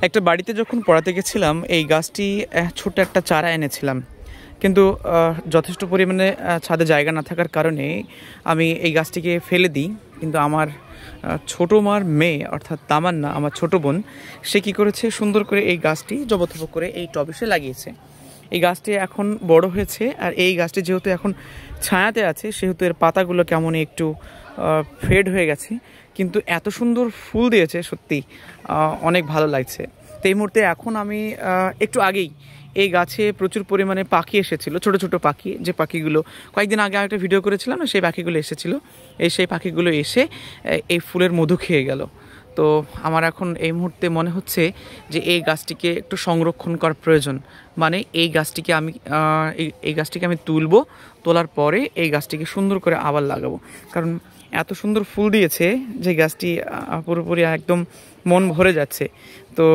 একটা বাড়িতে যখন পড়াতে গেছিলাম এই গাছটি ছোট্ট একটা চারা এনেছিলাম, কিন্তু যথেষ্ট পরিমাণে ছাদে জায়গা না থাকার কারণে আমি এই গাছটিকে ফেলে দিই। কিন্তু আমার ছোটো মার মেয়ে অর্থাৎ তামান্না, আমার ছোটো বোন, সে কী করেছে, সুন্দর করে এই গাছটি জবথবক করে এই টবে সে লাগিয়েছে। এই গাছটি এখন বড় হয়েছে, আর এই গাছটি যেহেতু এখন ছায়াতে আছে সেহেতু এর পাতাগুলো কেমন একটু ফেড হয়ে গেছে, কিন্তু এত সুন্দর ফুল দিয়েছে, সত্যি অনেক ভালো লাগছে। তো এই মুহূর্তে এখন আমি একটু আগেই এই গাছে প্রচুর পরিমাণে পাখি এসেছিলো, ছোট ছোট পাখি, যে পাখিগুলো কয়েকদিন আগে একটা ভিডিও করেছিলাম না, সেই পাখিগুলো এসেছিলো। সেই পাখিগুলো এসে এই ফুলের মধু খেয়ে গেল। তো আমার এখন এই মুহূর্তে মনে হচ্ছে যে এই গাছটিকে একটু সংরক্ষণ করার প্রয়োজন। মানে এই গাছটিকে আমি তুলব, তোলার পরে এই গাছটিকে সুন্দর করে আবার লাগাবো, কারণ এত সুন্দর ফুল দিয়েছে যে গাছটি পুরোপুরি একদম মন ভরে যাচ্ছে। তো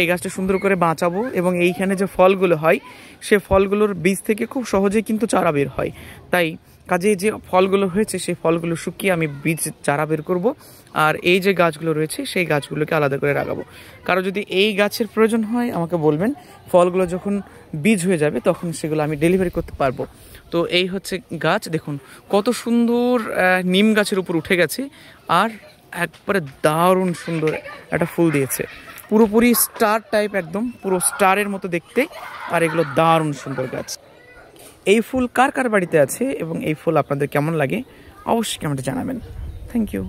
এই গাছটা সুন্দর করে বাঁচাবো, এবং এইখানে যে ফলগুলো হয় সে ফলগুলোর বীজ থেকে খুব সহজেই কিন্তু চারা বের হয়। তাই কাজে যে ফলগুলো হয়েছে সেই ফলগুলো শুকিয়ে আমি বীজ চারা বের করব, আর এই যে গাছগুলো রয়েছে সেই গাছগুলোকে আলাদা করে লাগাবো। কারো যদি এই গাছের প্রয়োজন হয় আমাকে বলবেন, ফলগুলো যখন বীজ হয়ে যাবে তখন সেগুলো আমি ডেলিভারি করতে পারবো। তো এই হচ্ছে গাছ, দেখুন কত সুন্দর নিম গাছের উপর উঠে গেছে, আর একবারে দারুণ সুন্দর একটা ফুল দিয়েছে, পুরোপুরি স্টার টাইপ, একদম পুরো স্টারের মতো দেখতে। আর এগুলো দারুণ সুন্দর গাছ। এই ফুল কার কার বাড়িতে আছে এবং এই ফুল আপনাদের কেমন লাগে অবশ্যই কমেন্টে জানাবেন। Thank you.